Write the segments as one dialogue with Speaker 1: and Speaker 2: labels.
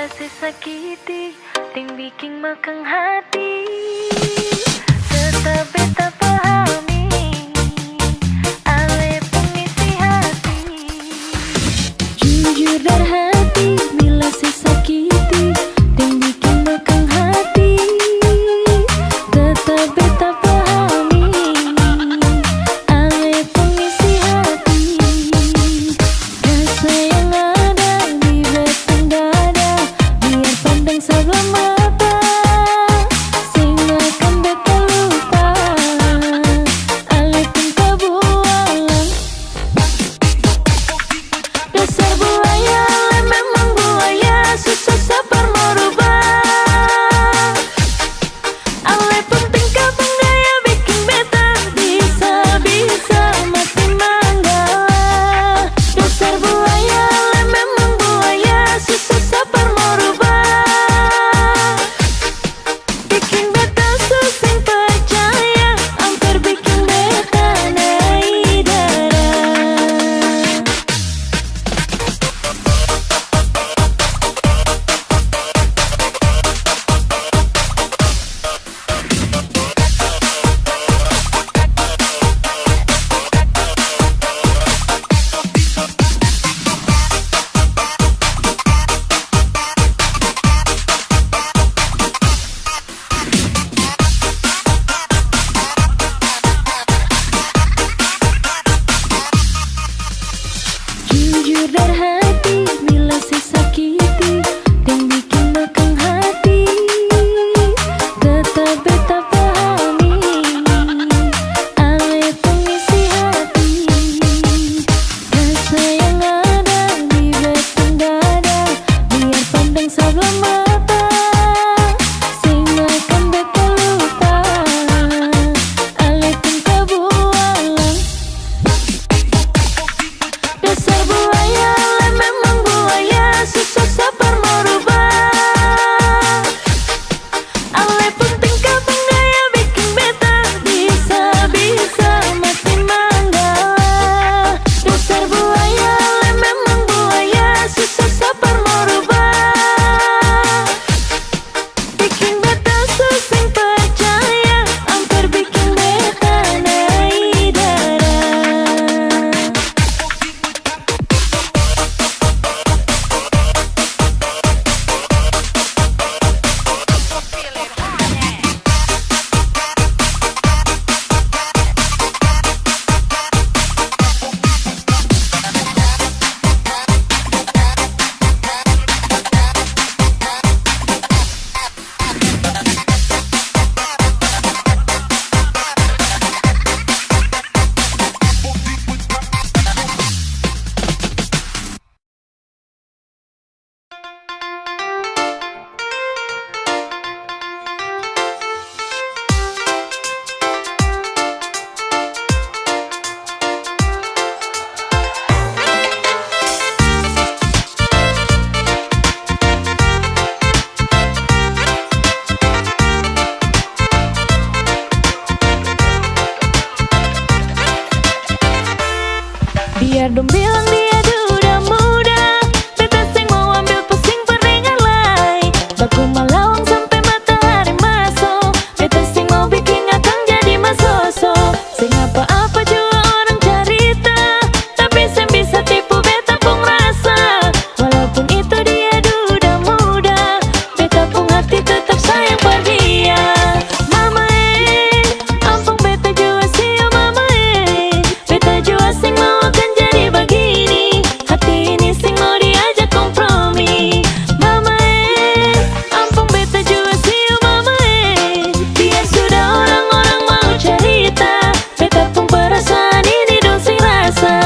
Speaker 1: bila sesakiti ting bikin makang hati. Tetap beta pahami ale pengisi hati. Jujur dari hati bila sesakiti ting bikin makang hati. Tetap beta pahami ale pengisi hati. Rasa yang ada di batang dada biar pandang sebelah mata, sing akan beta lupa ale pun kebualan. Dasar buaya ale memang buaya, susah sabar merubah. Ale pun tingkah penggaya bikin beta bisa-bisa mati manggala. Dasar buaya ale memang buaya, susah sabar merubah. Bikin beta susah percaya, hampir bikin beta naik darah. Jujur dari hati bila sesakiti ting bikin makang hati. Tetap beta pahami ale pengisi hati. Rasa yang ada di batang dada biar pandang sebelah mata, sing akan beta lupa ale pun kebualan. Dasar buaya ale memang buaya, susah sabar merubah. Ale pun tingkah penggaya bikin beta bisa-bisa mati manggala. Dasar buaya ale memang buaya, susah sabar merubah. Bikin beta susah percaya, hampir bikin beta naik darah. Biar dong bilang dia duda muda, beta sing mau ambil pusing peringan lai. Baku malawang sampai matahari masuk, beta sing mau bikin akang jadi masoso. Sing apa-apa juga orang cerita, tapi sing bisa tipu beta pun rasa. Walaupun itu dia duda muda, beta pun hati tetap sayang per dia. Mama ampun beta jua sih mama beta jua sing mau akan jadi begini. Hati ini sing mau diajak kompromi. Mama ampun beta jua sih mama biar sudah orang-orang mau cerita, beta pun perasaan ini dong sing rasa.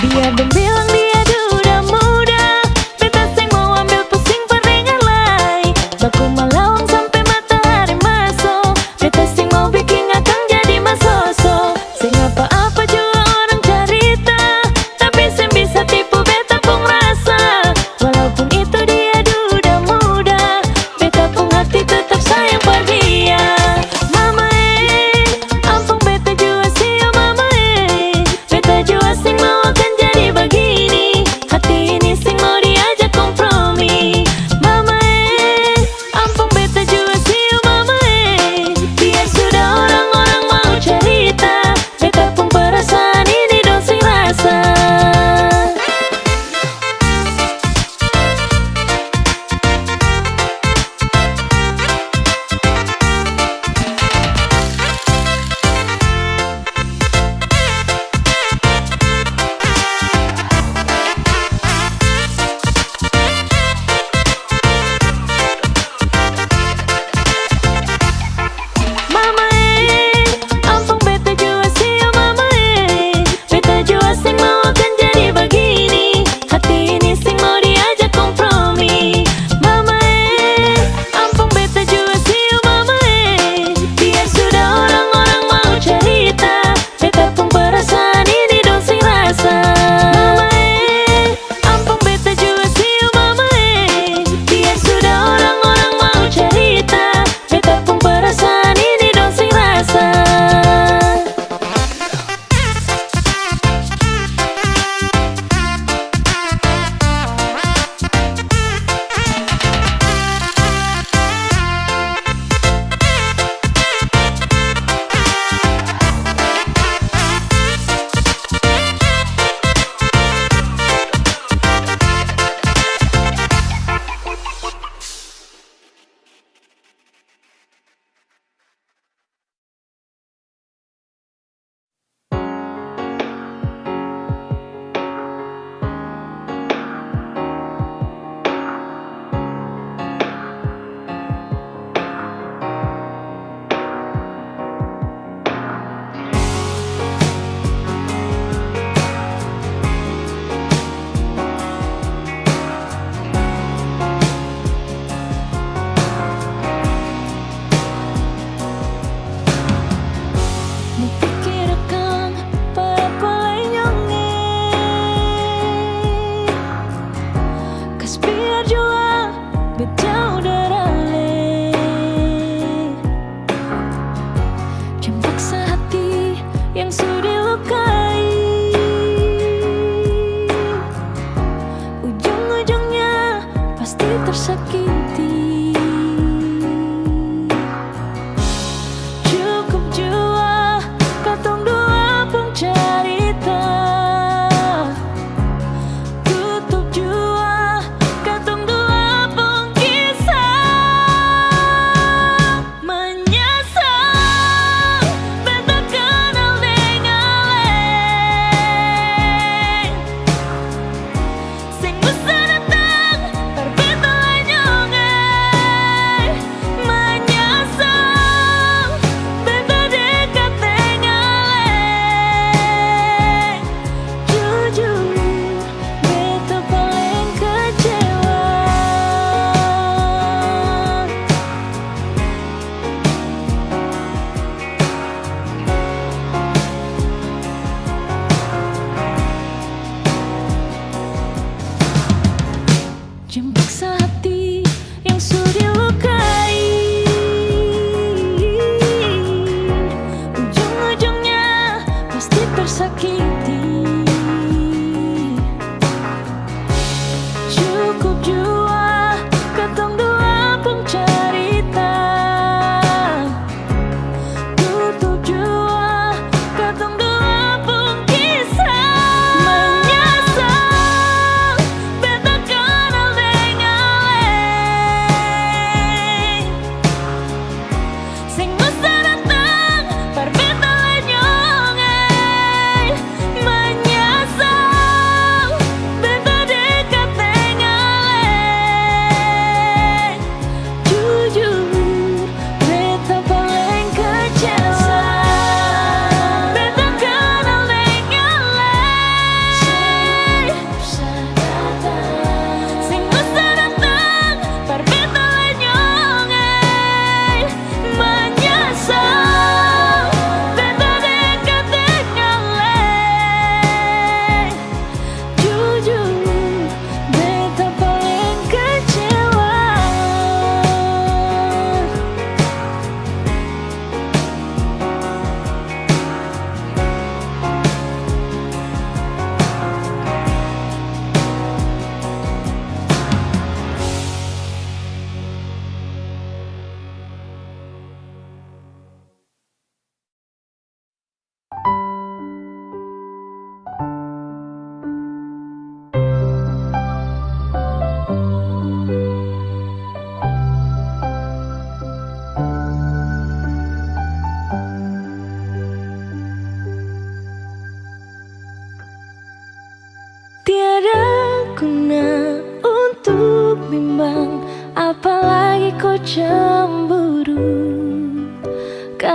Speaker 1: Biar dong bilang dia duda muda, beta sing mau ambil pusing peringan lai. Baku malawang sampai matahari masuk, beta sing mau bikin akang jadi masuk.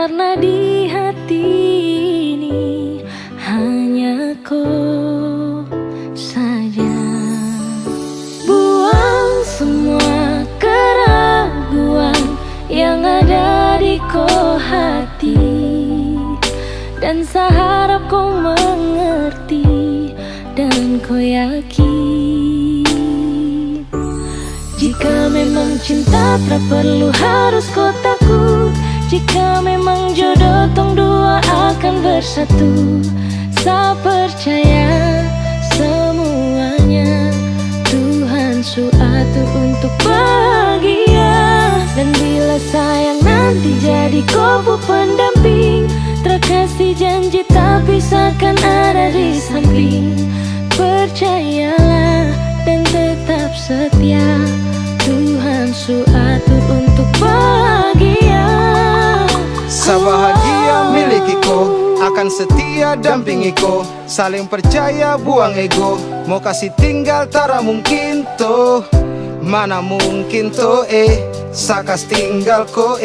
Speaker 1: Karena di hati ini hanya kau saja. Buang semua keraguan yang ada di kau hati, dan saya harap kau mengerti dan kau yakin. Jika memang cinta tak perlu harus kau takut. Jika memang jodoh tong dua akan bersatu, saya percaya semuanya Tuhan su atur untuk bahagia. Dan bila sayang nanti jadi kau pendamping, terkasih janji tapi seakan ada di samping. Percayalah dan tetap setia, Tuhan su atur untuk bahagia.
Speaker 2: Sabahagia miliki ko, akan setia dampingi ko. Saling percaya buang ego, mau kasih tinggal tara mungkin to. Mana mungkin to sakas tinggal ko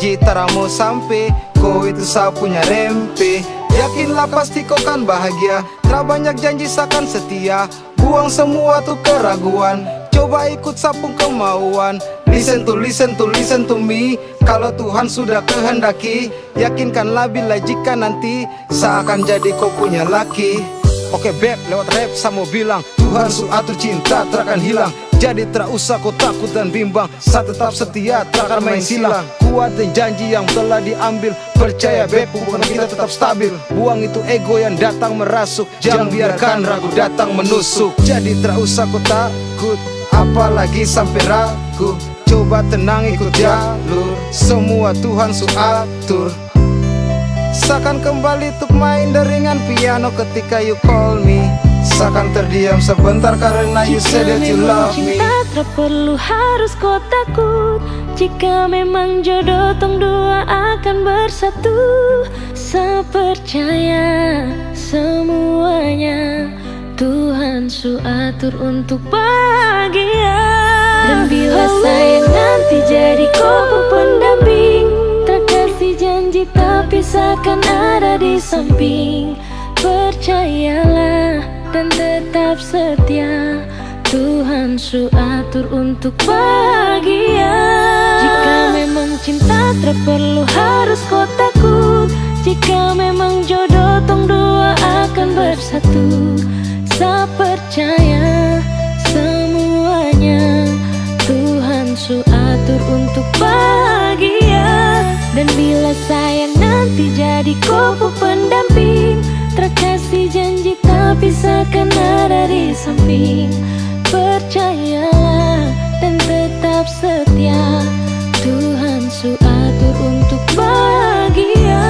Speaker 2: Jitara mau sampai, ko itu saya punya rempe. Yakinlah pasti kau kan bahagia, tak banyak janji sakan setia. Buang semua tuh keraguan, coba ikut sapung kemauan. Listen to me. Kalau Tuhan sudah kehendaki, yakinkanlah bila jika nanti saya akan jadi kau punya laki. Oke beb, lewat rap saya mau bilang, Tuhan su atur cinta tak akan hilang. Jadi tak usah kau takut dan bimbang, saya tetap setia tak akan main silang. Kuat dan janji yang telah diambil, percaya beb hubungan kita tetap stabil. Buang itu ego yang datang merasuk, jangan biarkan ragu datang menusuk. Jadi tak usah kau takut, apalagi sampai ragu. Coba tenang ikut jalur, semua Tuhan su atur. Seakan kembali untuk main deringan piano ketika you call me. Seakan terdiam sebentar karena you said that you love me.
Speaker 1: Jika memang cinta tak perlu harus kau takut. Jika memang jodoh tong dua akan bersatu, saya percaya semuanya Tuhan su atur untuk bahagia. Dan bila sayang nanti jadi kau pendamping, terkasih janji tapi seakan ada di samping. Percayalah dan tetap setia, Tuhan su atur untuk bahagia. Jika memang cinta tak perlu harus kau takut. Jika memang jodoh tong dua akan bersatu, saya percaya semuanya Tuhan su atur untuk bahagia. Dan bila sayang nanti jadi kau pendamping, terkasih janji tapi seakan ada di samping. Percayalah dan tetap setia, Tuhan su atur untuk bahagia.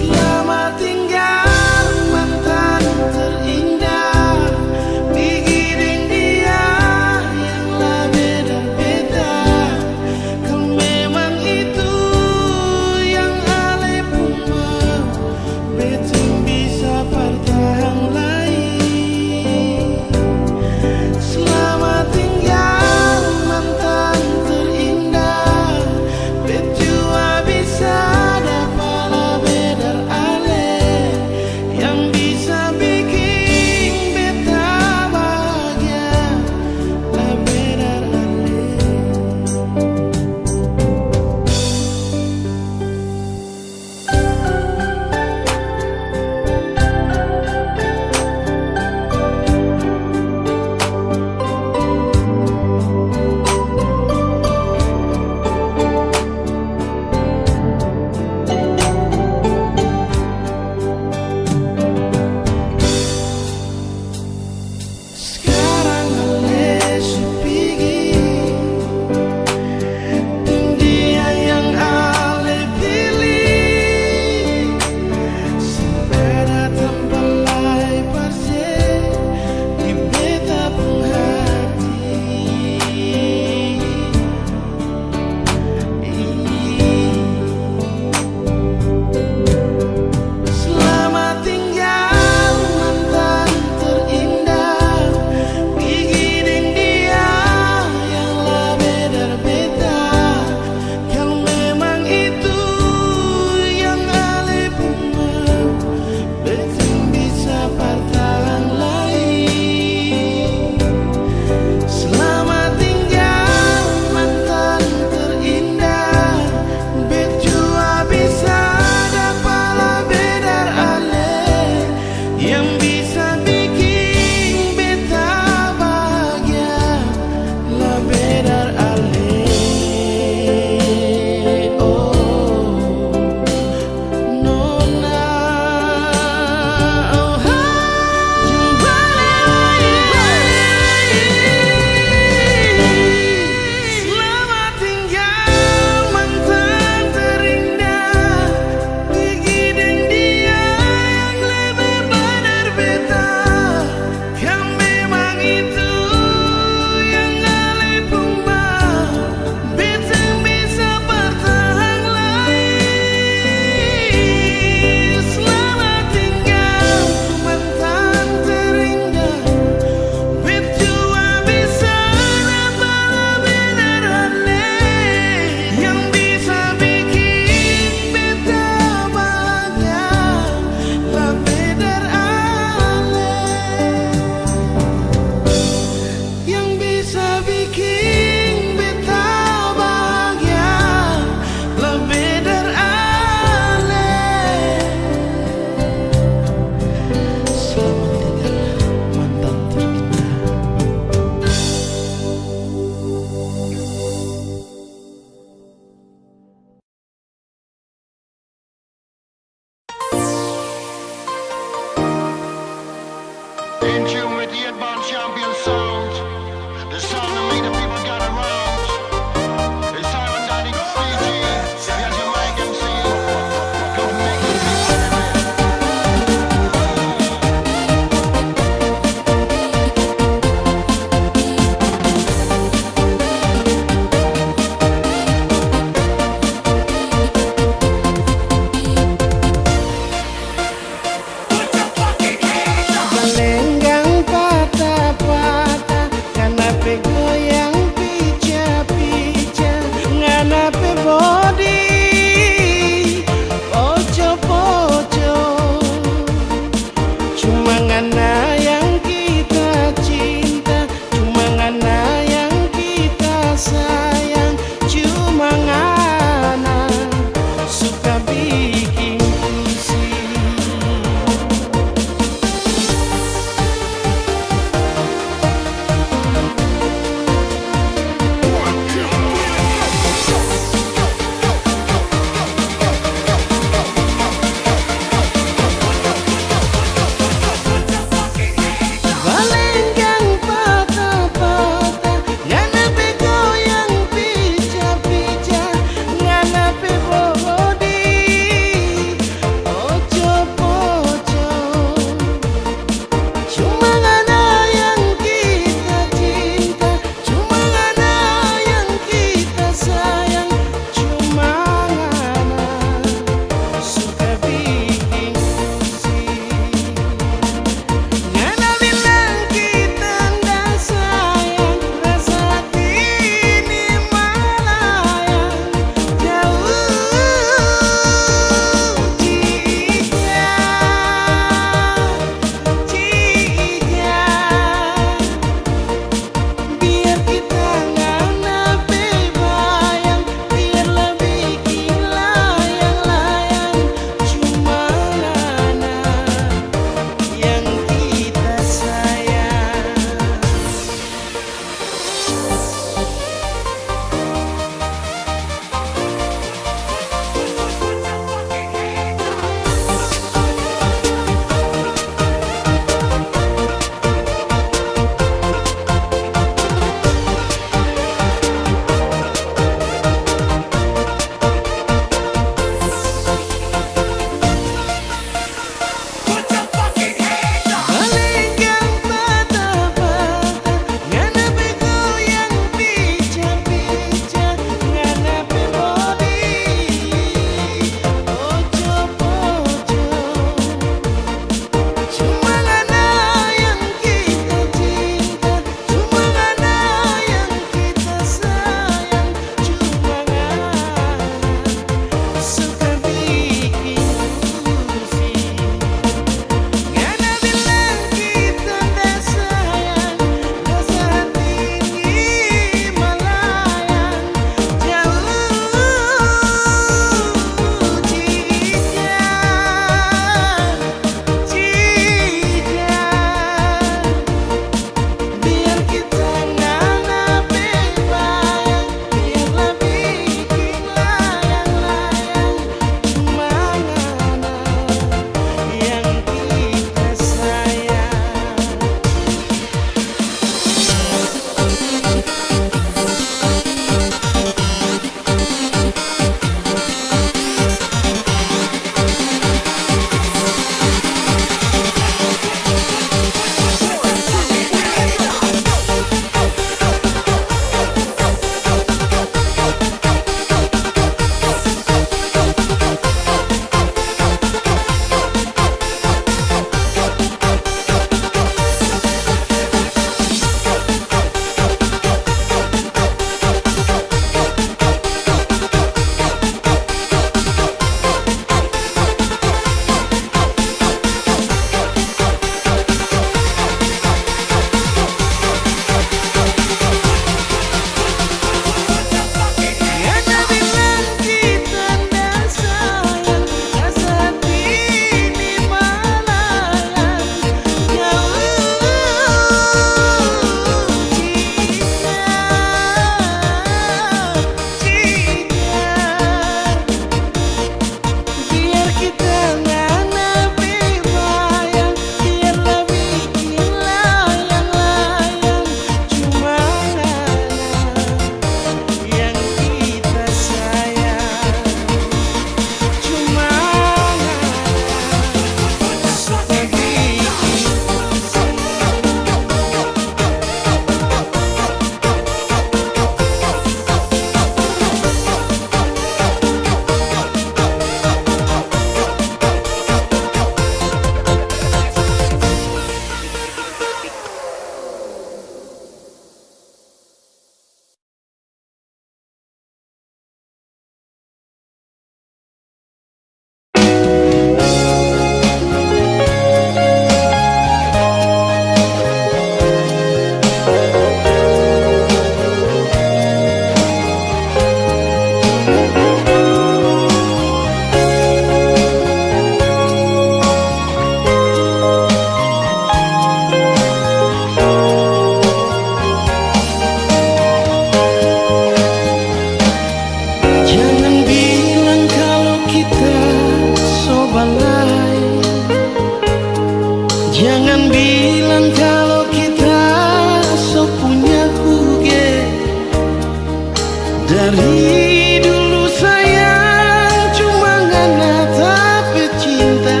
Speaker 3: Dari dulu sayang cuma ngana tak pecinta,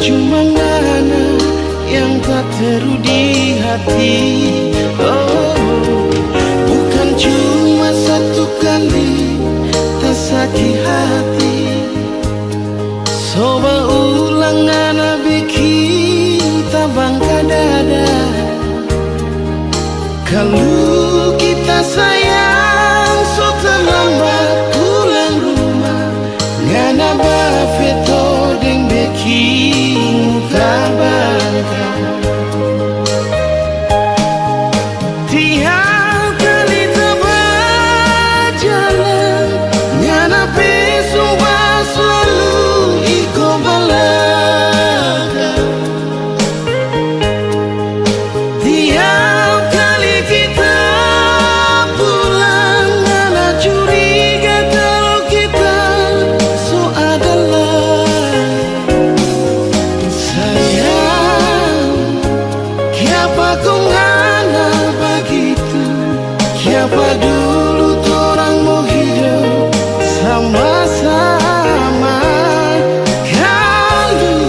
Speaker 3: cuma ngana yang tak teru di hati. Oh, bukan cuma satu kali tak sakit hati. Coba ulang ngana bikin tabang dada. Kalau kita sayang so terlambat pulang rumah, ngana bafeto deng bikin bangga. Tiap kali tebak jalan, ngana pesumpah selalu iko balaga. Tiap kali kita pulang, ngana curiga kalau kita so adalah sayang. Kiapa kau ngana begitu? Kiapa dulu torang mau hidup sama-sama? Kalau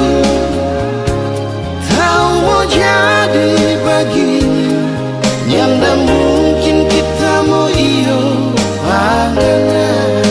Speaker 3: tahu mau jadi begini, nyanda mungkin kita mau iyo pandangan.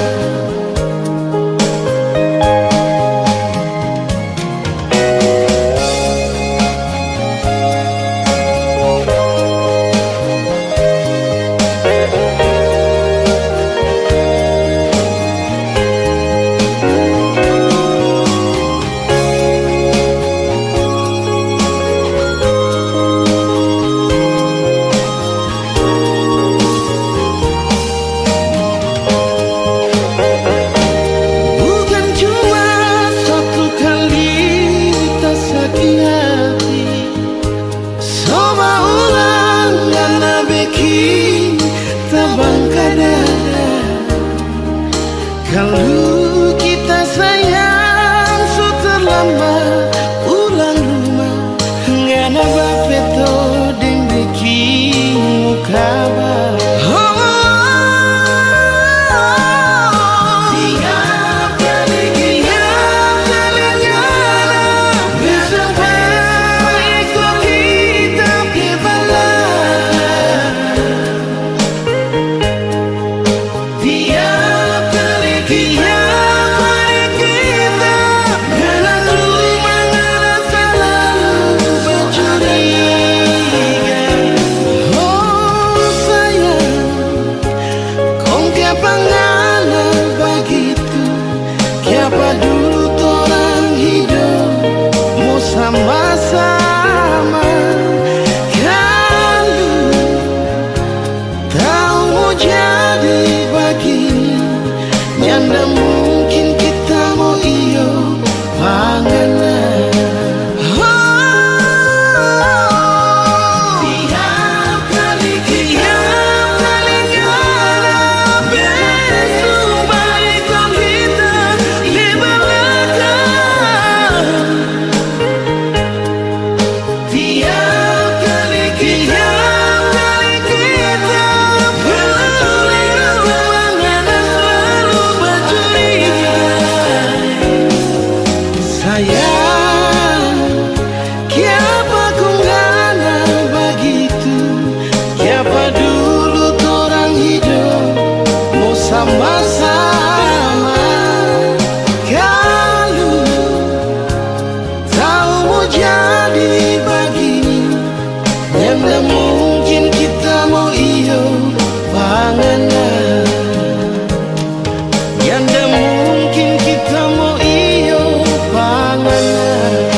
Speaker 3: Bukan cuma satu kali tak sakit hati, coba ulang ngana bikin tabang dada. Kalau kita sayang so terlambat pulang rumah, ngana bafeto deng bikin muka bah. Tiap kali ngana bersampai ikut kita berbalaga. Tiap kali kita ngana cuma ngana selalu bercuriga. Oh sayang, kong kiapa ngana begitu? Kiapa dulu torang hidup mau sama-sama? Kalau tahu mau jadi begini, nyanda mungkin kita mau iyo panganan. Tiap kali ngana bersumpah ikut kita di belakang. Tiap kali kita pulang rumah, ngana selalu bercuriga. Sayang, kiapa kau ngana begitu? Kiapa dulu torang hidup mau sama-sama? Kalau tahu mau jadi begini, nyanda mungkin kita mau iyo panganan. Nyanda mungkin kita mau iyo panganan.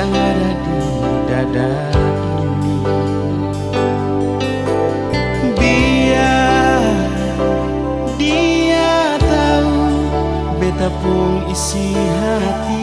Speaker 3: yang ada di dada ini. Biar dia tahu beta pun isi hati.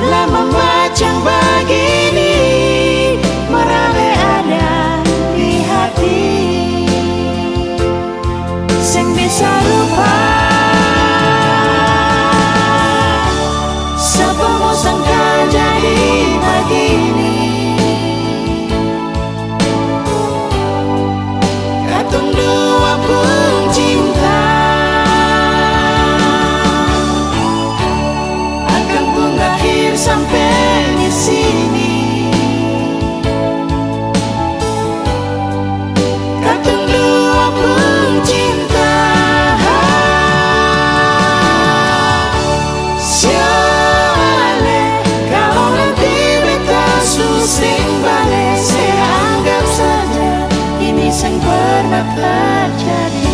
Speaker 3: Lama macam begini merame ada di hati, sing bisa lupa. Siapa mau sangka jadi begini. Katong dua pun cinta sampai di sini. Katong dua pun cinta. Siale kalau nanti beta susing balik, saya anggap saja ini sang pernah terjadi.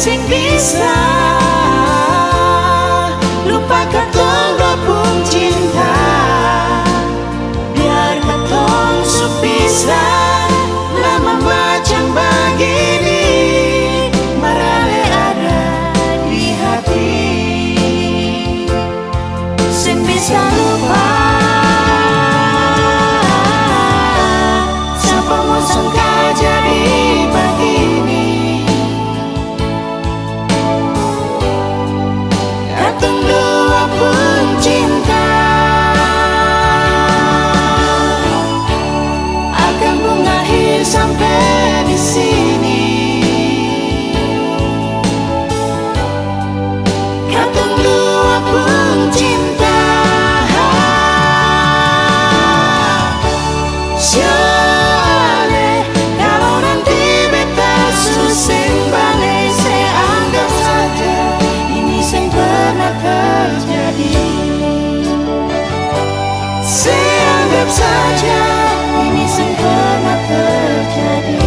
Speaker 3: Sing bisa lupa katong dua pun cinta, biar katong sepisah. Lama macam begini merale ada di hati, sing bisa lupa. Siapa mau sangka jadi begini. Dua pun cinta akan mengakhir sampai di sini. Katong dua pun cinta. Siale kalau nanti beta susing balik, saya anggap saja ini sing pernah terjadi. Saya anggap saja ini sing pernah terjadi.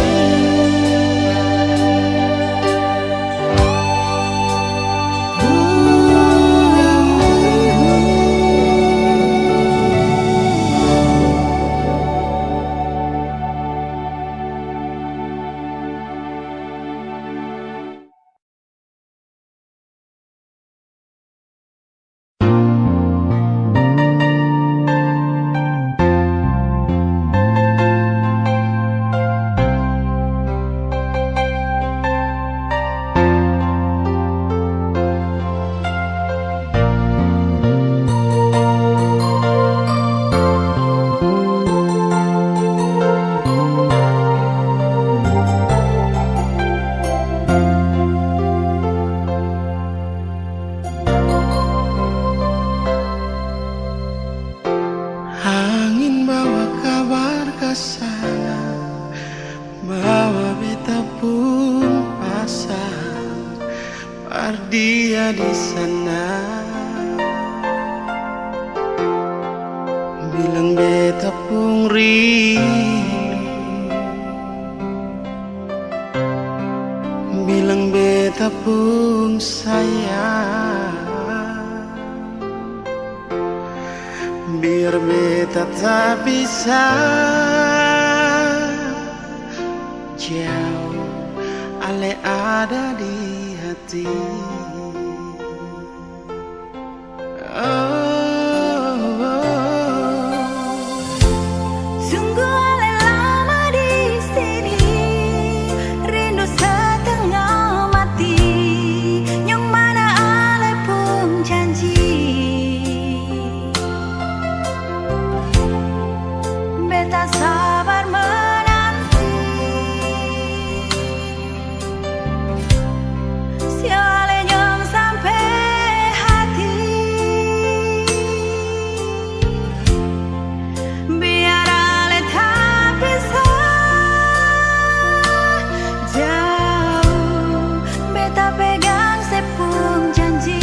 Speaker 4: kesana, bawa beta pun pasang dia di sana. Bilang beta pun rindu, bilang beta pun sayang, biar beta tak bisa jauh, ale ada di hati.
Speaker 1: Sungguh ale lama di sini, rindu setengah mati. Yang mana ale pun janji, beta sabar menanti. Siale nyong sampai hati, biar ale tak bisa jauh, beta pegang sepung janji.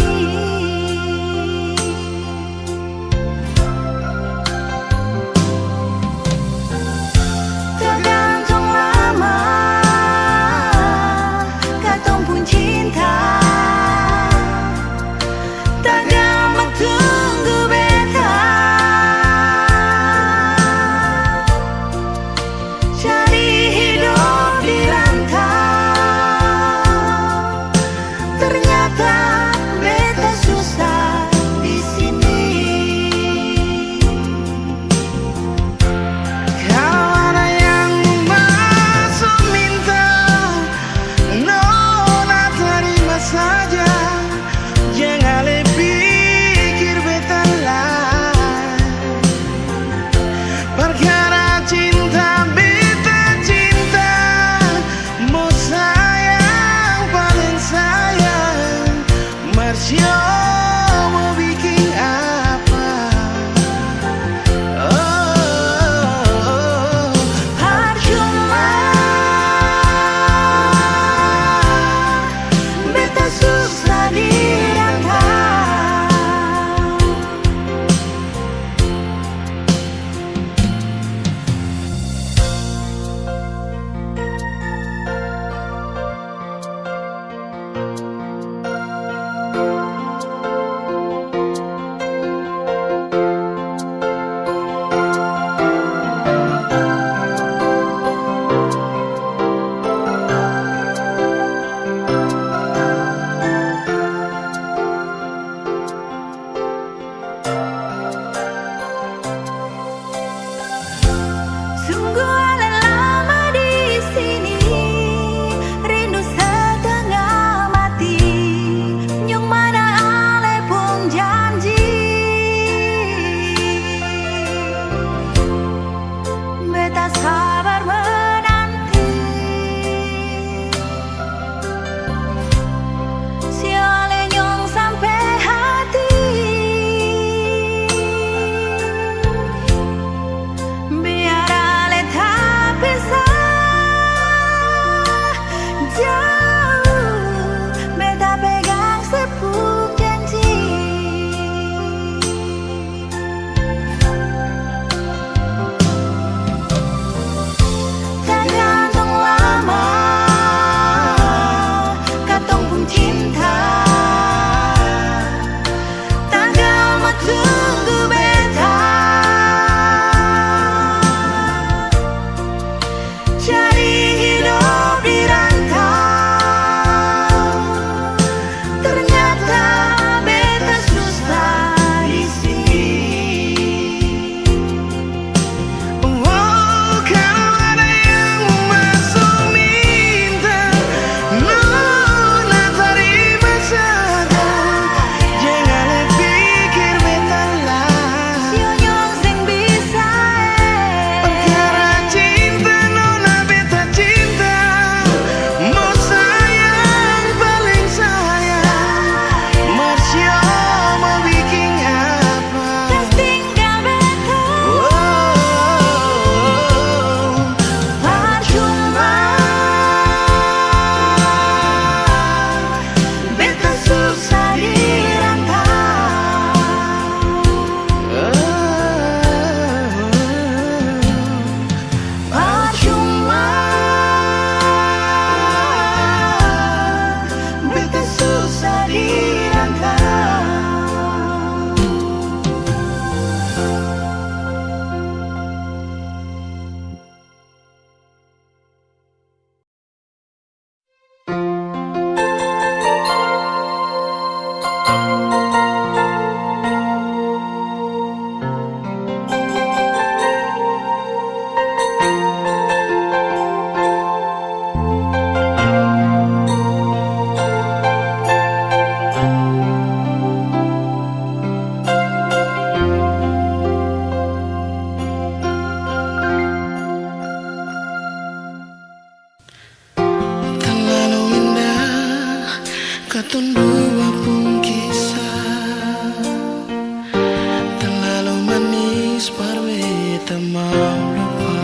Speaker 4: manis berbeda mau lupa.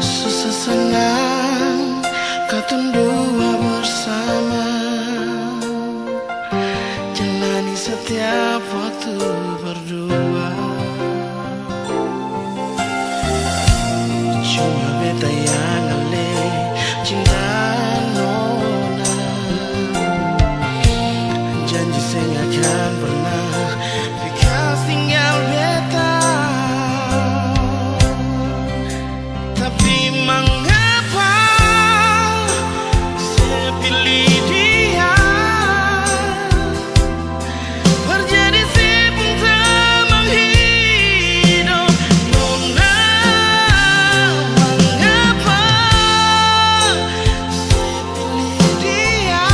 Speaker 4: Susah senang katun dua bersama, jalani setiap waktu berdua. Cuma beta yang ale cinta nona, janji saya nggak akan pernah bekas tinggal beta. Tapi mengapa saya pilih dia? Terjadi si pun tak menghidup nona. Mengapa saya pilih dia?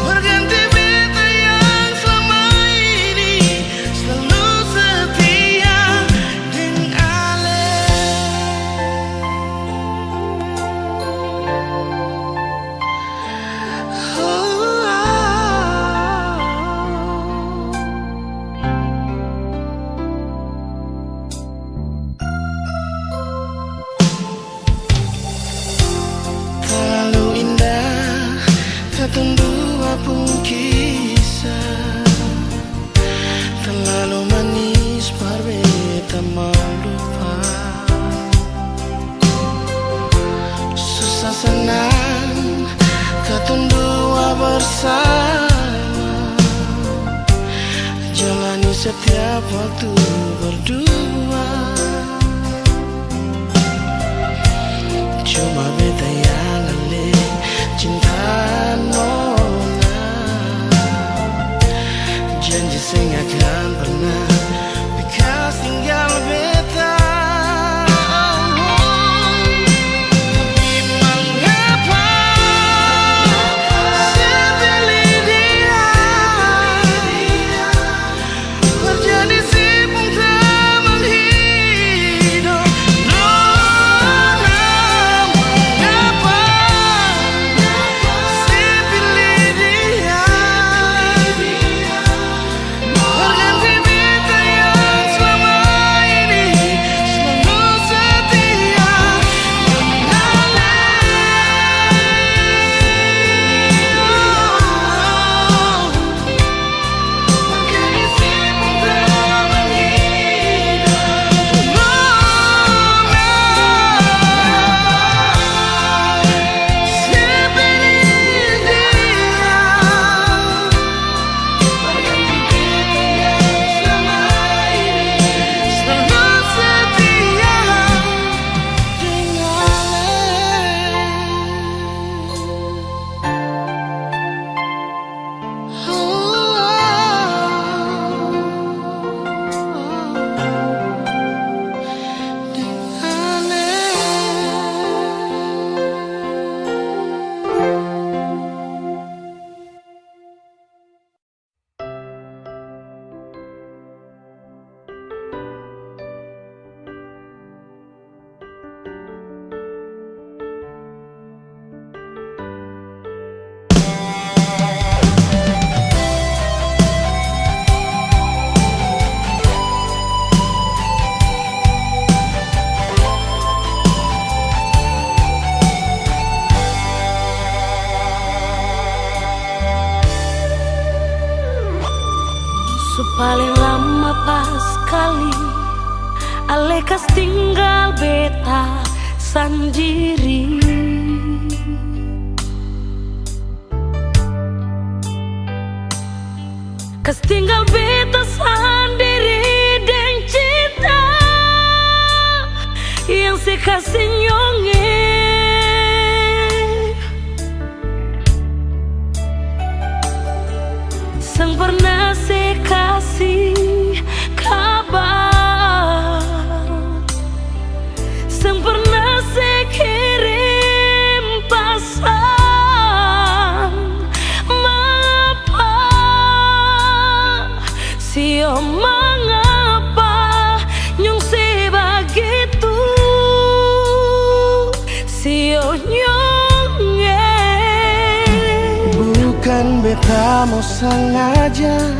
Speaker 4: Berganti beta yang selama ini selalu setia dengan Ale. Terlalu indah katun dua pun kisah, terlalu manis berbeda mau lupa. Susah senang katun dua bersama, jalani setiap waktu berdua. Cuma beta yang ale cinta nona, janji saya nggak akan pernah bekas tinggal beta. Tapi mengapa saya pilih dia? Terjadi si pun tak menghidup nona. Mengapa saya pilih dia? Berganti beta yang selama ini selalu setia dengan berganti si pun tak menghidup nona. Saya pilih dia. Berganti beta yang selama ini selalu setia
Speaker 1: Paling lama pas kali Ale kas tinggal beta sendiri. Kas tinggal beta sendiri dan cinta yang se kasih nyonge. Sang pernah se kasih kabar, sang pernah se kirim pesan. Mengapa sio mengapa nyong se begitu sio nyonge.
Speaker 4: Bukan beta mau sengaja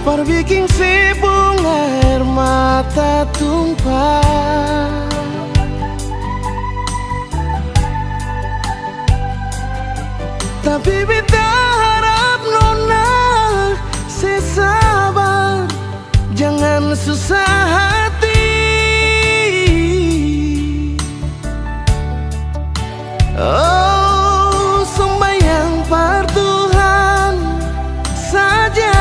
Speaker 4: Perbikin si bunga air mata tumpah. Tapi beta harap nona sesabar, jangan susah hati. Oh, sembahyang par Tuhan saja,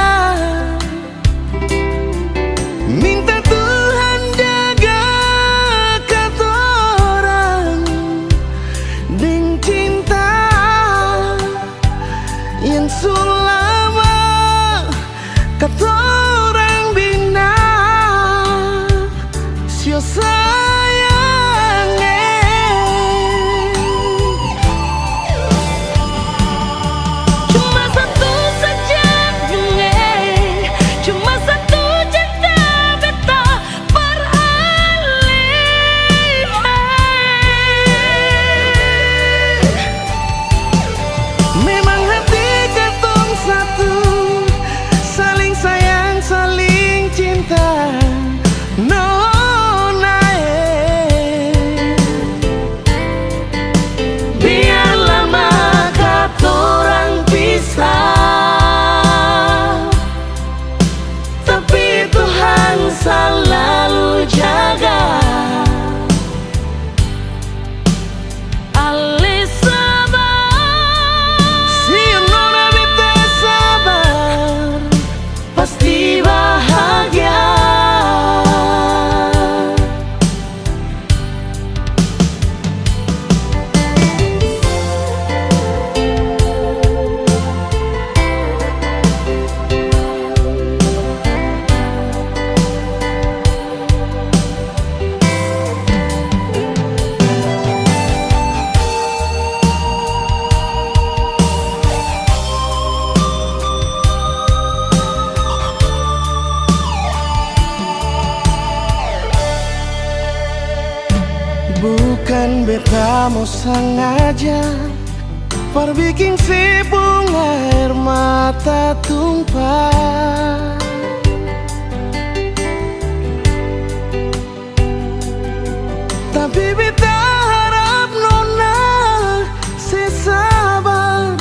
Speaker 4: minta Tuhan jaga katorang deng cinta yang sulama katorang bina. Sio sayang
Speaker 1: Cuma satu saja cuma satu cinta beta beralih.
Speaker 4: memang hati katong satu, saling sayang, saling cinta. Nona,
Speaker 1: Biar lama katorang pisah, tapi Tuhan selalu jaga. Ali sabar,
Speaker 4: si nona beta sabar,
Speaker 1: pasti bahagia.
Speaker 4: bukan beta mau sengaja perbikin si bunga air mata tumpah. Tapi beta harap nona sesabar,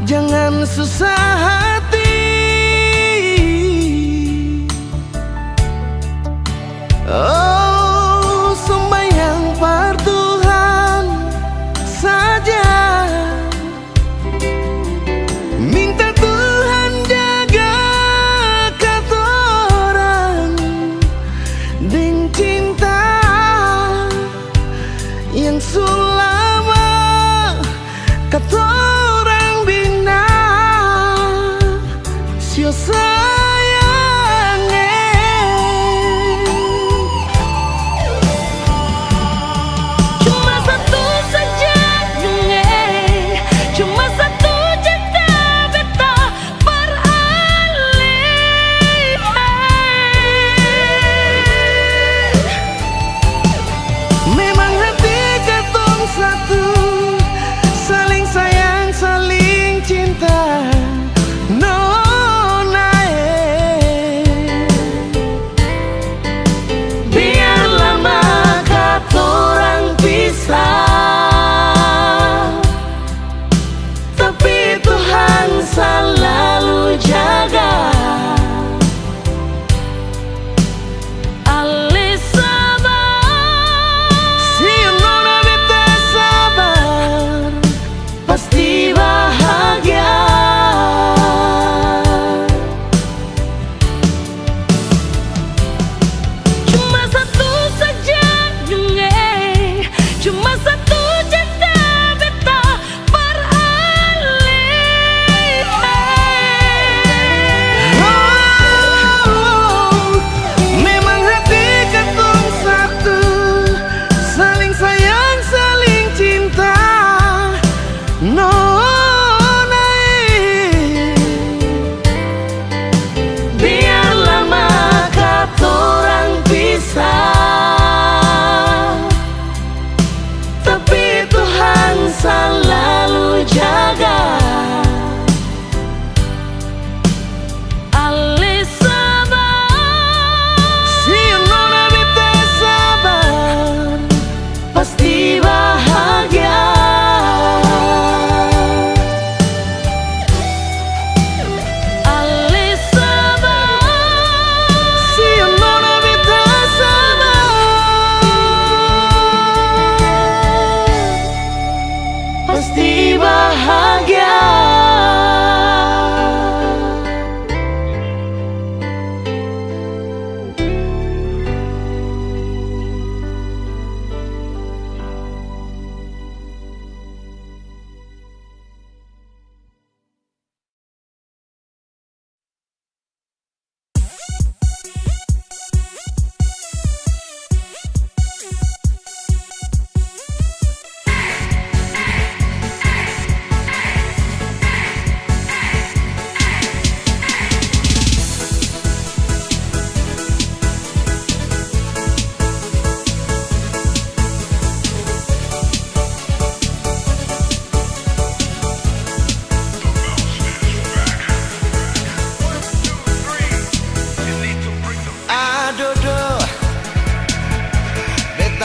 Speaker 4: jangan susah hati. Oh, sembahyang par Tuhan saja, minta Tuhan jaga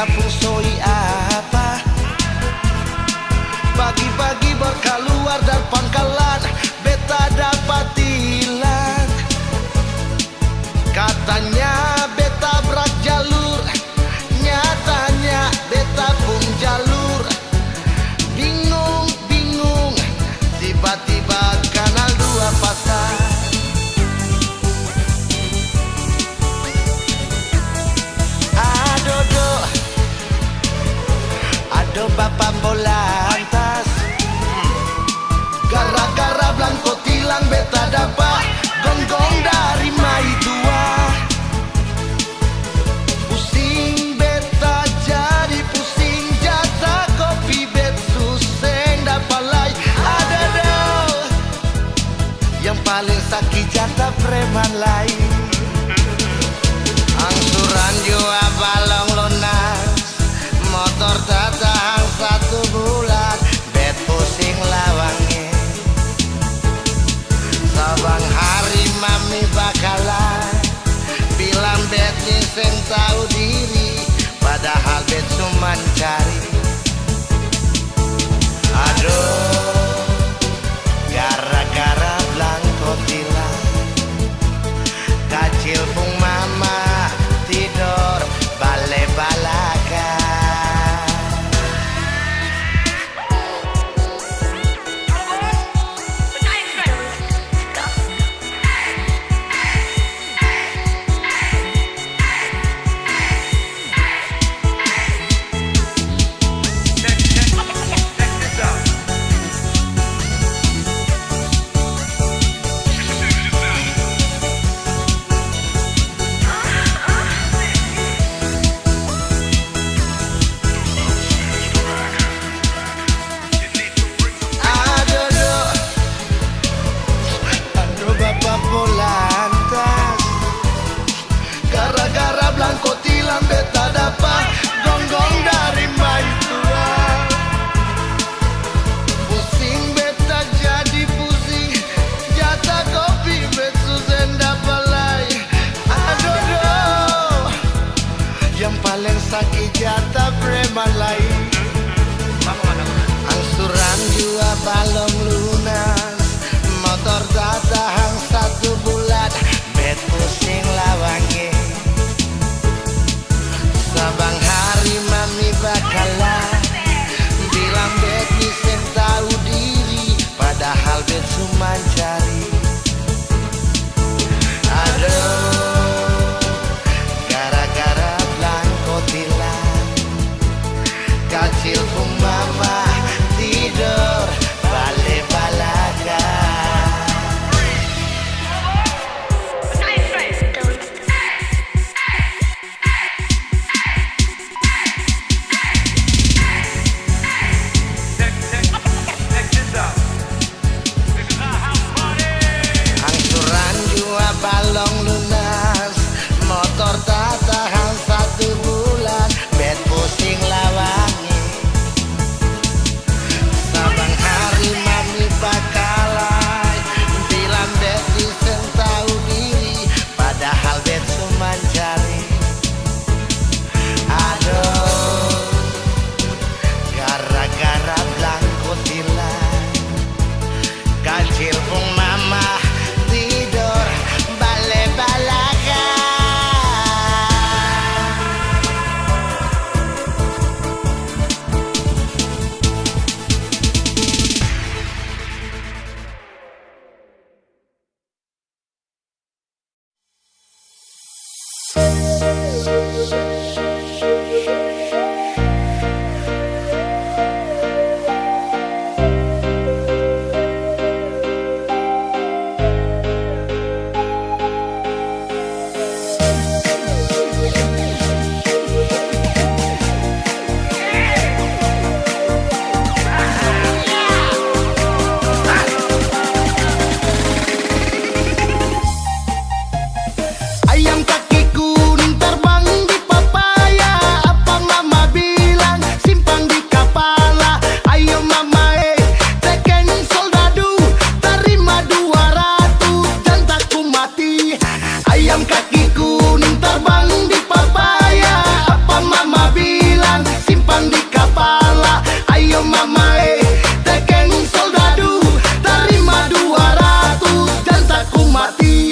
Speaker 4: beta fungsoi apa. Pagi-pagi berkeluar dari pangkalan, beta dapat hilang. Katanya beta berak jalur, nyatanya beta pun jalur. Bingung, tiba-tiba kanal 2 pasar. Ado bapak polantas, gara-gara Blanco tilang beta dapat gonggong dari mai tua. Pusing beta jadi pusing, jatah kopi bet suseng dapat lai. Ada dong yang paling sakit jatah preman lain. Angsuran jua balong lunas, motor tak tahan 1 bulan, bet pusing lawangnya. Sabang hari mami bakalan bilang bet nyisen tahu diri, padahal bet cuma cari. Aduh, gara-gara Blanco tilang, kacil pung mama tidur bale-balakan. Gara-gara Blanco tilang beta dapat gonggong dari mai tua. Pusing beta jadi pusing, jatah kopi bet susah dapat lai. Aduh, yang paling sakit jatah preman lain. Angsuran jua balong lunas, motor tak tahan 1 bulan, bet pusing lawangnya. Sabang hari mami bakalan bilang bet nyisen tahu diri, padahal bet cuma cari. Aduh, gara-gara Blanco tilang, kacil pun mama tidur balik.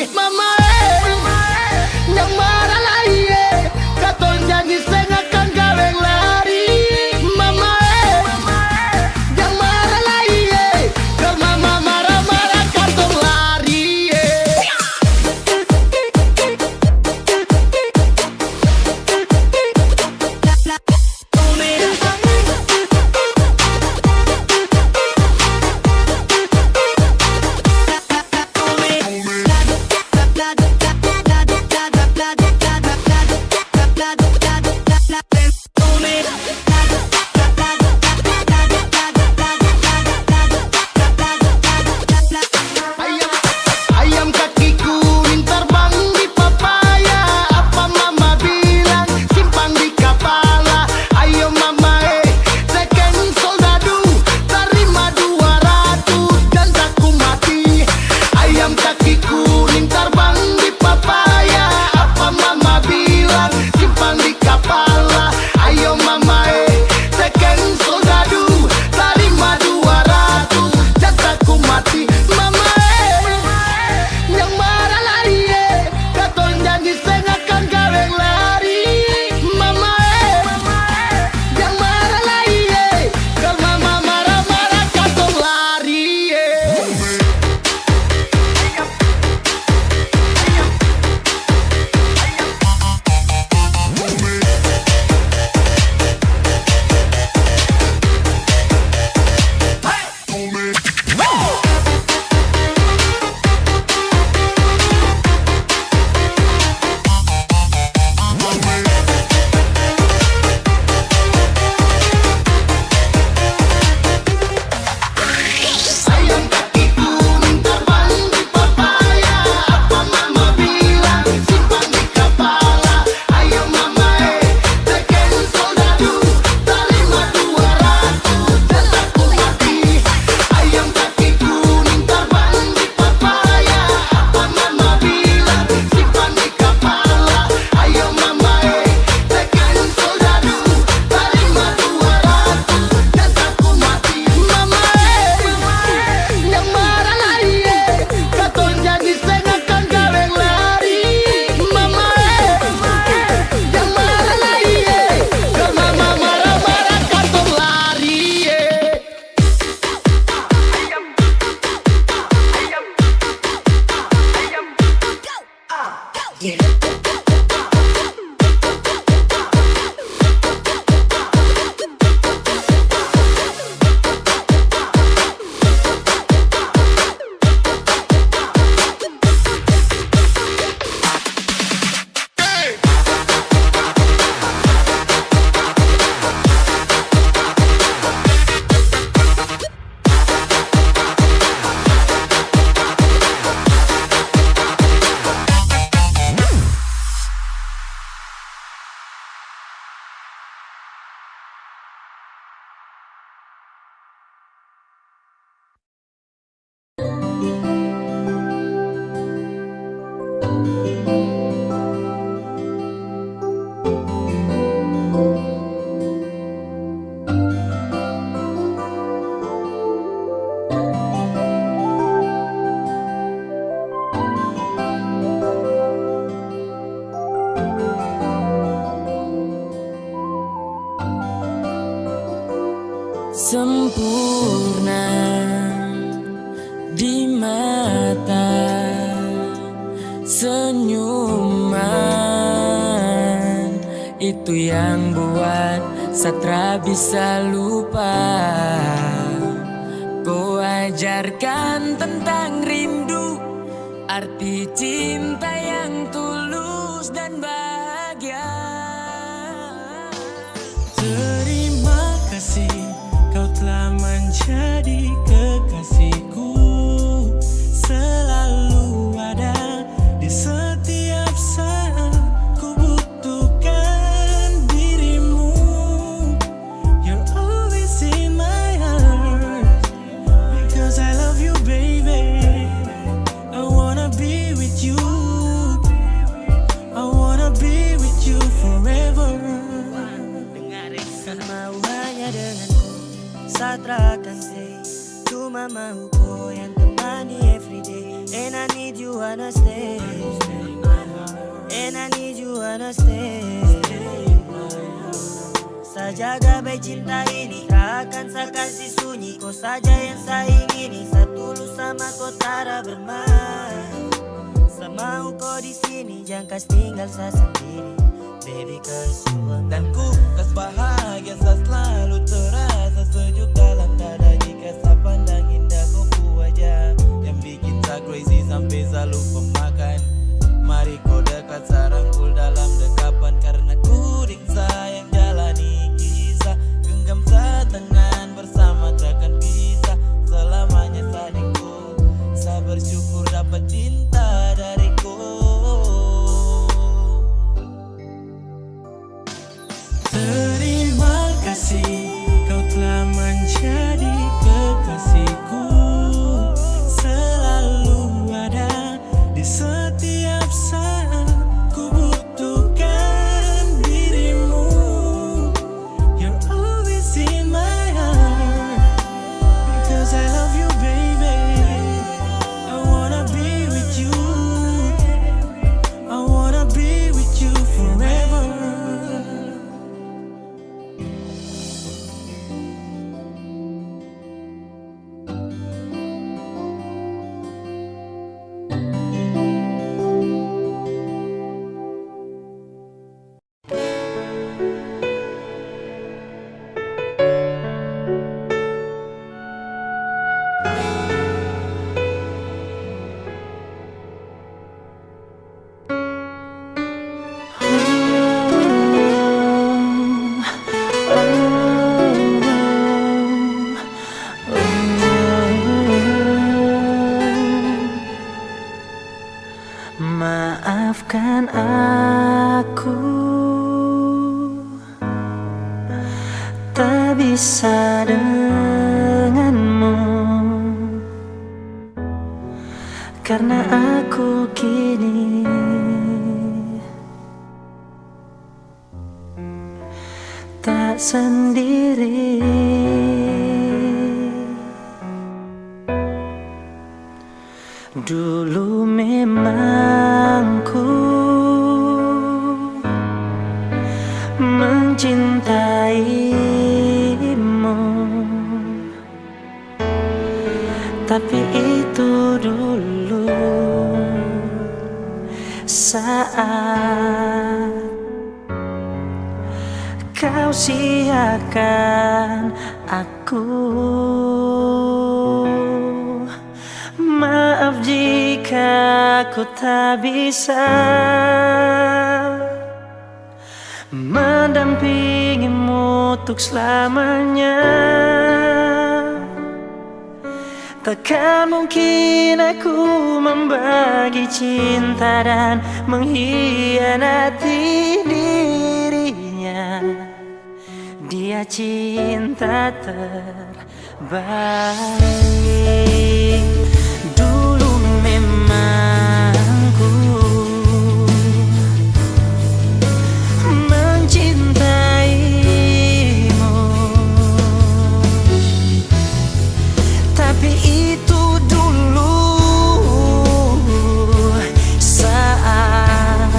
Speaker 4: Mama yang marah lagi katon janji saya akan gawe lari. Mama yang marah lagi kalau mama marah-marah katon lari. Ayam kaki kuning terbang di papaya. Apa mama bilang simpan di kepala. Ayo mama tekan soldadu, terima 200 dan takut mati. Ayam kaki kuning terbang di papaya. Apa mama bilang simpan di kepala. Ayo mama tekan soldadu, terima 200 dan takut mati. Mama yang marah lari katon janji saya akan gawe lari. Mama yang marah lari kalau mama marah-marah katon lari. Ayam kaki kuning terbang di papaya. Apa mama bilang simpan di kepala. Ayo mama tekan soldadu, terima 200 dan takut mati. Ayam kaki kuning terbang di papaya. Apa mama bilang simpan di kepala. Ayo mama tekan soldadu, terima 200 dan takut mati. Mama yang marah lari katon janji saya akan gawe lari. Mama yang marah lari kalau mama marah-marah katon lari.
Speaker 1: Sempurna di mata, senyuman itu yang buat Satra bisa lupa. Kau ajarkan tentang rindu, arti cinta yang tulus dan bahagia.
Speaker 3: Terima kasih kau telah menjadi kekasihku, selalu ada di setiap saat ku butuhkan dirimu. You're always in my heart because I love you, baby. I wanna be with you, I wanna be with you forever. Mau hanya denganku, Satra akan stay. Cuma mau kau yang teman money every day, and I need you wanna stay. And I need you wanna stay. Sajaga baik cinta ini, tak akan saya kasih sunyi. Kau saja yang saya ingini, setulus sama kau tara bermain. Semau kau di sini, jangan kas tinggal saya sendiri. Baby cause you are mine.
Speaker 5: Dan ku kas bahagia, saya selalu terasa sejuk dalam dada jika saya pandang indah kau wajah yang bikin saya crazy sampai saya lupa makan. Mari kau dekat, saya rangkul dalam dekapan, karena ku ring sayang jalani kisah. Genggam saya tangan bersama takkan pisah selamanya sadingku. Saya bersyukur dapat cinta dariku. Terima kasih kau telah menjadi kekasihku, selalu ada di setiap saat ku butuhkan dirimu. You're always in my heart because I love you baby. I wanna be with you, I wanna be with you forever.
Speaker 3: Maafkan aku, tak bisa denganmu, karena aku kini tak sendiri. Dulu memang ku mencintaimu, tapi itu dulu saat kau siakan aku. Maaf jika ku tak bisa mendampingimu untuk selamanya. Takkan mungkin aku membagi cinta dan mengkhianati dirinya. Dia cinta terbaik. Dulu memang ku mencintaimu, tapi itu dulu saat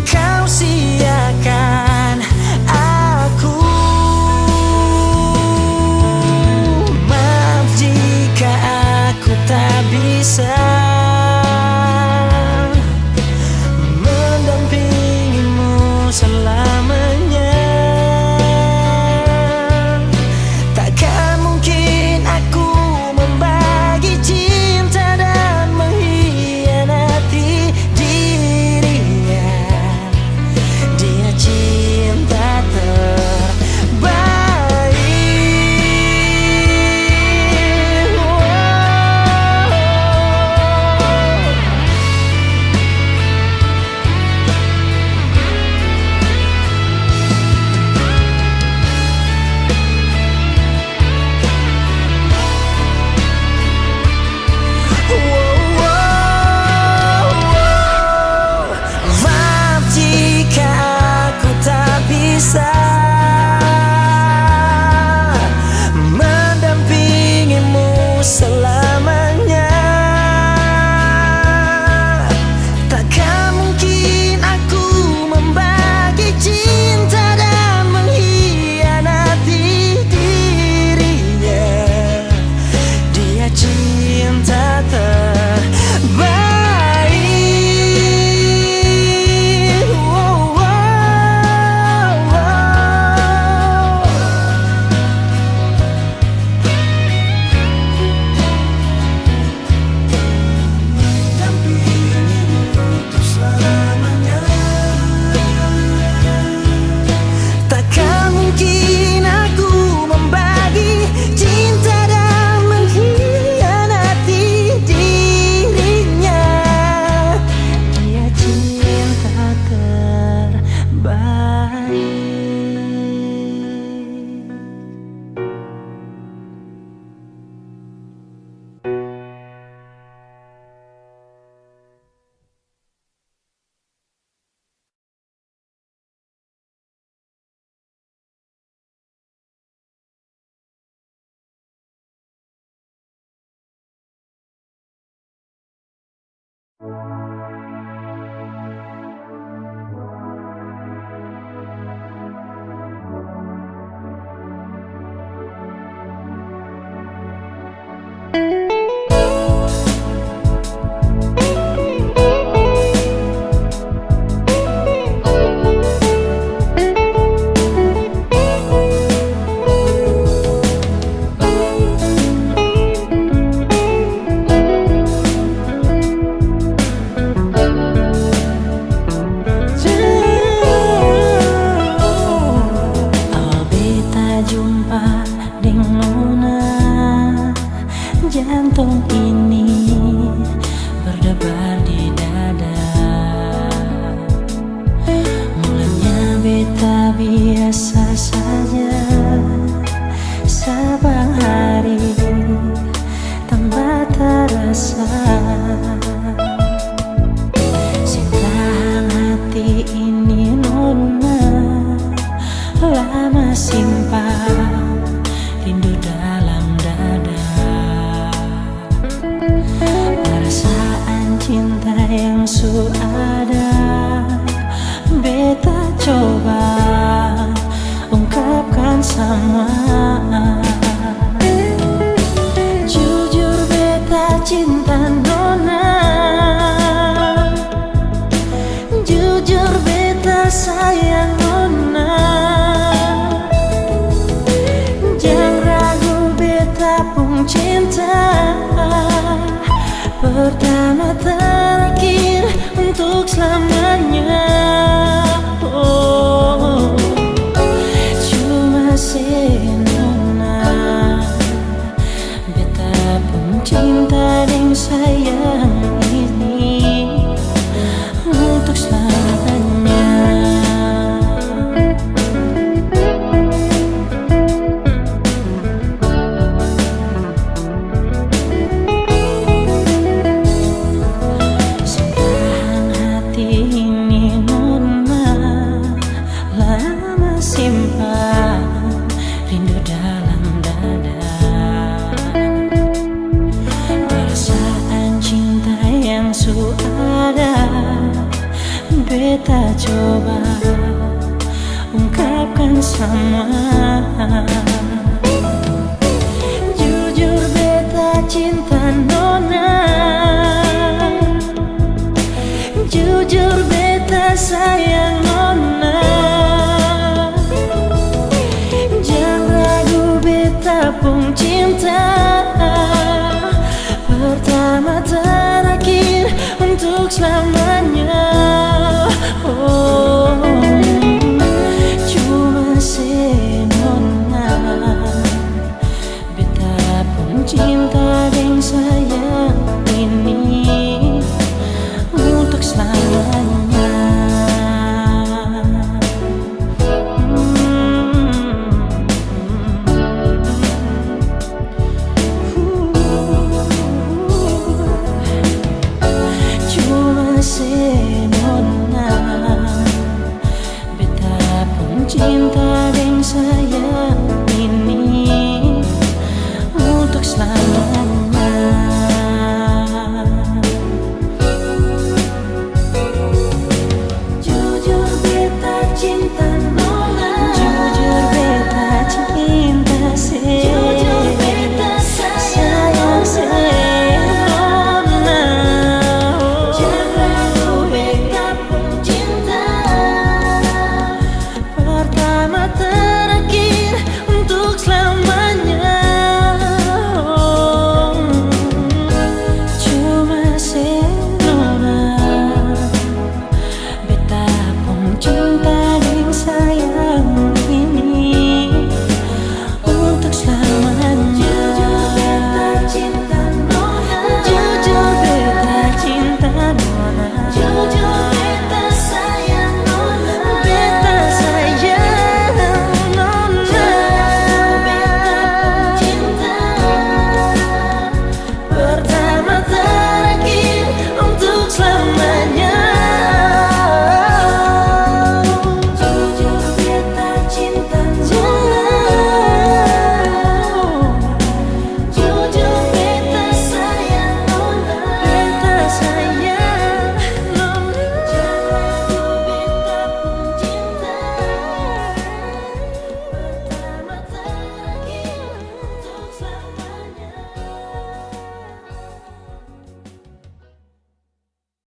Speaker 3: kau siakan aku.
Speaker 1: cinta yang suada, beta coba ungkapkan sama. Jujur beta cinta nona, jujur beta sayang nona. Jangan ragu beta pun cinta, pertama terakhir untuk selamanya. Oh, cuma senona, beta pun cinta dan sayang ini untuk selamanya. Simpan hati ini nona, lama simpan rindu dalam dada. Perasaan cinta yang suada, beta coba ungkapkan sama. Jujur beta cinta nona,